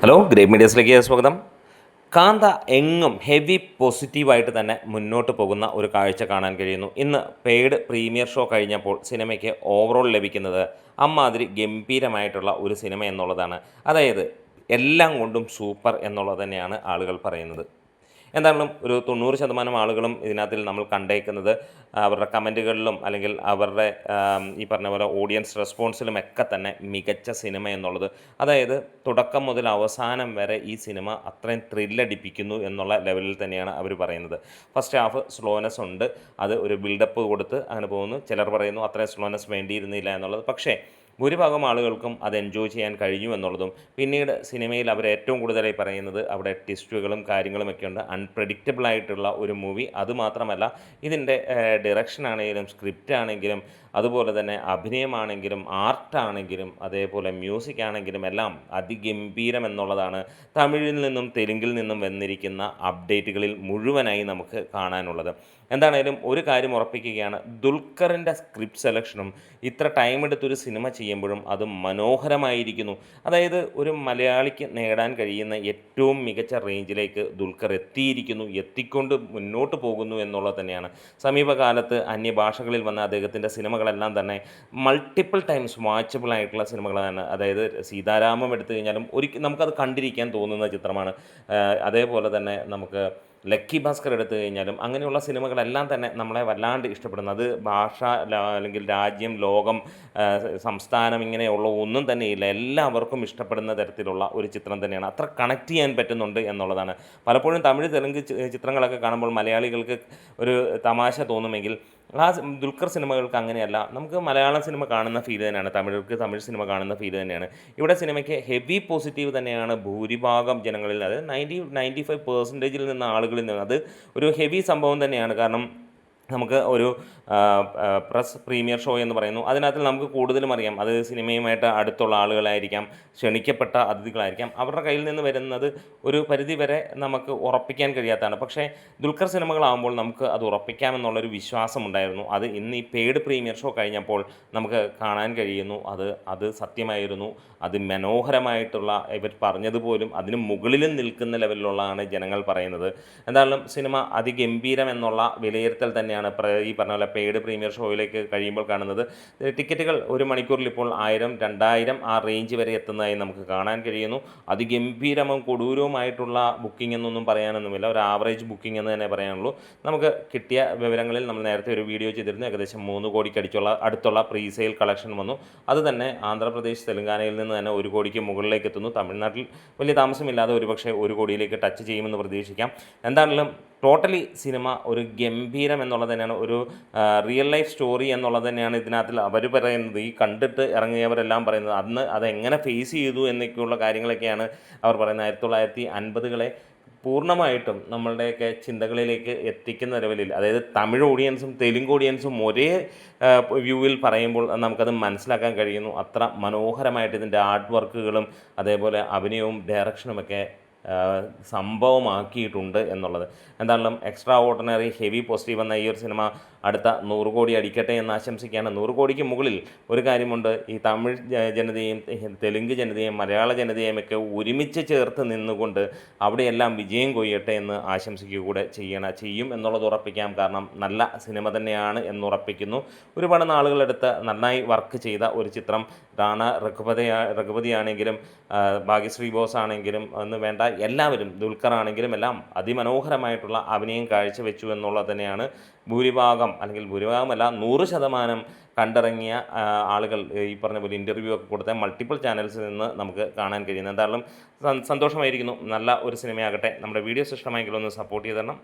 Hello, great മീഡിയസിലേക്ക് സ്വാഗതം. കാന്ത എങ്ങും heavy പോസിറ്റീവായിട്ട് തന്നെ മുന്നോട്ട് പോകുന്ന ഒരു കാഴ്ച കാണാൻ കഴിയുന്നു. ഇന്ന് പെയ്ഡ് പ്രീമിയർ ഷോ കഴിഞ്ഞപ്പോൾ സിനിമയ്ക്ക് ഓവറോൾ ലഭിക്കുന്നത് അമ്മാതിരി ഗംഭീരമായിട്ടുള്ള ഒരു സിനിമ എന്നുള്ളതാണ്. അതായത് എല്ലാം കൊണ്ടും സൂപ്പർ എന്നുള്ളത് തന്നെയാണ് ആളുകൾ പറയുന്നത്. എന്തായാലും ഒരു 90% ആളുകളും ഇതിനകത്തിൽ നമ്മൾ കണ്ടേക്കുന്നത് അവരുടെ കമൻറ്റുകളിലും അല്ലെങ്കിൽ അവരുടെ ഈ പറഞ്ഞ പോലെ ഓഡിയൻസ് റെസ്പോൺസിലുമൊക്കെ തന്നെ മികച്ച സിനിമ എന്നുള്ളത്, അതായത് തുടക്കം മുതൽ അവസാനം വരെ ഈ സിനിമ അത്രയും ത്രില്ലടിപ്പിക്കുന്നു എന്നുള്ള ലെവലിൽ തന്നെയാണ് അവർ പറയുന്നത്. ഫസ്റ്റ് ഹാഫ് സ്ലോനെസ് ഉണ്ട്, അത് ഒരു ബിൽഡപ്പ് കൊടുത്ത് അങ്ങനെ പോകുന്നു. ചിലർ പറയുന്നു അത്രയും സ്ലോനെസ് വേണ്ടിയിരുന്നില്ല എന്നുള്ളത്. പക്ഷേ ഭൂരിഭാഗം ആളുകൾക്കും അത് എൻജോയ് ചെയ്യാൻ കഴിഞ്ഞു എന്നുള്ളതും, പിന്നീട് സിനിമയിൽ അവർ ഏറ്റവും കൂടുതലായി പറയുന്നത് അവിടെ ട്വിസ്റ്റുകളും കാര്യങ്ങളുമൊക്കെ ഉണ്ട്. അൺപ്രഡിക്റ്റബിൾ ആയിട്ടുള്ള ഒരു മൂവി. അതുമാത്രമല്ല, ഇതിൻ്റെ ഡയറക്ഷൻ ആണെങ്കിലും സ്ക്രിപ്റ്റ് ആണെങ്കിലും അതുപോലെ തന്നെ അഭിനയമാണെങ്കിലും ആർട്ടാണെങ്കിലും അതേപോലെ മ്യൂസിക് ആണെങ്കിലും എല്ലാം അതിഗംഭീരം എന്നുള്ളതാണ് തമിഴിൽ നിന്നും തെലുങ്കിൽ നിന്നും വന്നിരിക്കുന്ന അപ്ഡേറ്റുകളിൽ മുഴുവനായി നമുക്ക് കാണാനുള്ളത്. എന്താണേലും ഒരു കാര്യം ഉറപ്പിക്കുകയാണ്, ദുൽഖറിൻ്റെ സ്ക്രിപ്റ്റ് സെലക്ഷനും ഇത്ര ടൈം എടുത്തൊരു സിനിമ ചെയ്യുമ്പോഴും അത് മനോഹരമായിരിക്കുന്നു. അതായത് ഒരു മലയാളിക്ക് നേടാൻ കഴിയുന്ന ഏറ്റവും മികച്ച റേഞ്ചിലേക്ക് ദുൽഖർ എത്തിയിരിക്കുന്നു, എത്തിക്കൊണ്ട് മുന്നോട്ട് പോകുന്നു എന്നുള്ളത് തന്നെയാണ്. സമീപകാലത്ത് അന്യഭാഷകളിൽ വന്ന അദ്ദേഹത്തിൻ്റെ സിനിമകളെല്ലാം തന്നെ മൾട്ടിപ്പിൾ ടൈംസ് വാച്ചബിൾ ആയിട്ടുള്ള സിനിമകളാണ്. അതായത് സീതാരാമം എടുത്തു കഴിഞ്ഞാലും നമുക്കത് കണ്ടിരിക്കാൻ തോന്നുന്ന ചിത്രമാണ്. അതേപോലെ തന്നെ നമുക്ക് ലക്കി ഭാസ്കർ എടുത്തു കഴിഞ്ഞാലും അങ്ങനെയുള്ള സിനിമകളെല്ലാം തന്നെ നമ്മളെ വല്ലാണ്ട് ഇഷ്ടപ്പെടുന്നു. അത് ഭാഷ അല്ലെങ്കിൽ രാജ്യം, ലോകം, സംസ്ഥാനം ഇങ്ങനെയുള്ള ഒന്നും തന്നെയില്ല, എല്ലാവർക്കും ഇഷ്ടപ്പെടുന്ന തരത്തിലുള്ള ഒരു ചിത്രം തന്നെയാണ്. അത്ര കണക്ട് ചെയ്യാൻ പറ്റുന്നുണ്ട് എന്നുള്ളതാണ്. പലപ്പോഴും തമിഴ് തെലുങ്ക് ചിത്രങ്ങളൊക്കെ കാണുമ്പോൾ മലയാളികൾക്ക് ഒരു തമാശ തോന്നുമെങ്കിൽ ദുൽഖർ സിനിമകൾക്ക് അങ്ങനെയല്ല. നമുക്ക് മലയാളം സിനിമ കാണുന്ന ഫീൽ തന്നെയാണ്, തമിഴർക്ക് തമിഴ് സിനിമ കാണുന്ന ഫീൽ തന്നെയാണ്. ഇവിടെ സിനിമയ്ക്ക് ഹെവി പോസിറ്റീവ് തന്നെയാണ് ഭൂരിഭാഗം ജനങ്ങളിൽ. അത് 95% നിന്ന് ആളുകളിൽ നിന്ന് അത് ഒരു ഹെവി സംഭവം തന്നെയാണ്. കാരണം നമുക്ക് ഒരു പ്രസ് പ്രീമിയർ ഷോ എന്ന് പറയുന്നു. അതിനകത്ത് നമുക്ക് കൂടുതലും അറിയാം അത് സിനിമയുമായിട്ട് അടുത്തുള്ള ആളുകളായിരിക്കാം, ക്ഷണിക്കപ്പെട്ട അതിഥികളായിരിക്കാം. അവരുടെ കയ്യിൽ നിന്ന് വരുന്നത് ഒരു പരിധി വരെ നമുക്ക് ഉറപ്പിക്കാൻ കഴിയാത്തതാണ്. പക്ഷേ ദുൽഖർ സിനിമകളാകുമ്പോൾ നമുക്ക് അത് ഉറപ്പിക്കാമെന്നുള്ളൊരു വിശ്വാസമുണ്ടായിരുന്നു. അത് ഇന്ന് ഈ പെയ്ഡ് പ്രീമിയർ ഷോ കഴിഞ്ഞപ്പോൾ നമുക്ക് കാണാൻ കഴിയുന്നു. അത് സത്യമായിരുന്നു. അത് മനോഹരമായിട്ടുള്ള, ഇവർ പറഞ്ഞതുപോലും അതിന് മുകളിലും നിൽക്കുന്ന ലെവലിലുള്ളതാണ് ജനങ്ങൾ പറയുന്നത്. എന്തായാലും സിനിമ അതിഗംഭീരം എന്നുള്ള വിലയിരുത്തൽ തന്നെയാണ് ഈ പറഞ്ഞ പോലെ പെയ്ഡ് പ്രീമിയർ ഷോയിലേക്ക് കഴിയുമ്പോൾ കാണുന്നത്. ടിക്കറ്റുകൾ ഒരു മണിക്കൂറിൽ ഇപ്പോൾ 1000, 2000 ആ റേഞ്ച് വരെ എത്തുന്നതായി നമുക്ക് കാണാൻ കഴിയുന്നു. അതിഗംഭീരവും കൊടൂരവുമായിട്ടുള്ള ബുക്കിംഗ് എന്നൊന്നും പറയാനൊന്നുമില്ല, ഒരു ആവറേജ് ബുക്കിംഗ് എന്ന് തന്നെ പറയാനുള്ളൂ. നമുക്ക് കിട്ടിയ വിവരങ്ങളിൽ നമ്മൾ നേരത്തെ ഒരു വീഡിയോ ചെയ്തിരുന്നു, ഏകദേശം 3 കോടിക്ക് അടുത്തുള്ള പ്രീസെയിൽ കളക്ഷൻ വന്നു. അത് തന്നെ ആന്ധ്രാപ്രദേശ്, തെലങ്കാനയിൽ നിന്ന് തന്നെ 1 കോടിക്ക് മുകളിലേക്ക് എത്തുന്നു. തമിഴ്നാട്ടിൽ വലിയ താമസമില്ലാതെ ഒരുപക്ഷെ 1 കോടിയിലേക്ക് ടച്ച് ചെയ്യുമെന്ന് പ്രതീക്ഷിക്കാം. എന്താണെങ്കിലും ടോട്ടലി സിനിമ ഒരു ഗംഭീരം എന്നുള്ളത് തന്നെയാണ്. ഒരു റിയൽ ലൈഫ് സ്റ്റോറി എന്നുള്ളത് തന്നെയാണ് ഇതിനകത്തിൽ അവർ പറയുന്നത്. ഈ കണ്ടിട്ട് ഇറങ്ങിയവരെല്ലാം പറയുന്നത് അന്ന് അതെങ്ങനെ ഫേസ് ചെയ്തു എന്നൊക്കെയുള്ള കാര്യങ്ങളൊക്കെയാണ് അവർ പറയുന്നത്. 1950കളെ പൂർണ്ണമായിട്ടും നമ്മളുടെയൊക്കെ ചിന്തകളിലേക്ക് എത്തിക്കുന്ന ലെവലിൽ, അതായത് തമിഴ് ഓഡിയൻസും തെലുങ്ക് ഓഡിയൻസും ഒരേ വ്യൂവിൽ പറയുമ്പോൾ നമുക്കത് മനസ്സിലാക്കാൻ കഴിയുന്നു. അത്ര മനോഹരമായിട്ട് ഇതിൻ്റെ ആർട്ട് വർക്കുകളും അതേപോലെ അഭിനയവും ഡയറക്ഷനുമൊക്കെ സംഭവമാക്കിയിട്ടുണ്ട് എന്നുള്ളത്. എന്തായാലും എക്സ്ട്രാ ഓർഡിനറി ഹെവി പോസിറ്റീവ് എന്ന ഈ ഒരു സിനിമ അടുത്ത 100 കോടി അടിക്കട്ടെ എന്ന് ആശംസിക്കുകയാണ്. 100 കോടിക്ക് മുകളിൽ ഒരു കാര്യമുണ്ട്, ഈ തമിഴ് ജനതയും തെലുങ്ക് ജനതയും മലയാള ജനതയും ഒക്കെ ഒരുമിച്ച് ചേർത്ത് നിന്നുകൊണ്ട് അവിടെയെല്ലാം വിജയം കൊയ്യട്ടെ എന്ന് ആശംസിക്കുക കൂടെ ചെയ്യും എന്നുള്ളത് ഉറപ്പിക്കാം. കാരണം നല്ല സിനിമ തന്നെയാണ് എന്നുറപ്പിക്കുന്നു. ഒരുപാട് നാളുകളെടുത്ത് നന്നായി വർക്ക് ചെയ്ത ഒരു ചിത്രം. റാണ രഘുപതിയാണെങ്കിലും ഭാഗ്യശ്രീ ബോസ് ആണെങ്കിലും എന്ന് വേണ്ട എല്ലാവരും, ദുൽഖർ ആണെങ്കിലും എല്ലാം അതിമനോഹരമായിട്ടുള്ള അഭിനയം കാഴ്ചവെച്ചു എന്നുള്ളത് തന്നെയാണ് ഭൂരിഭാഗം, അല്ലെങ്കിൽ ഭൂരിഭാഗമല്ല 100% കണ്ടിറങ്ങിയ ആളുകൾ ഈ പറഞ്ഞ പോലെ ഇൻ്റർവ്യൂ ഒക്കെ കൊടുത്ത മൾട്ടിപ്പിൾ ചാനൽസിൽ നിന്ന് നമുക്ക് കാണാൻ കഴിയുന്നത്. എന്തായാലും സന്തോഷമായിരിക്കുന്നു. നല്ല ഒരു സിനിമയാകട്ടെ. നമ്മുടെ വീഡിയോസ് ഇഷ്ടമായെങ്കിൽ ഒന്ന് സപ്പോർട്ട് ചെയ്ത് തരണം.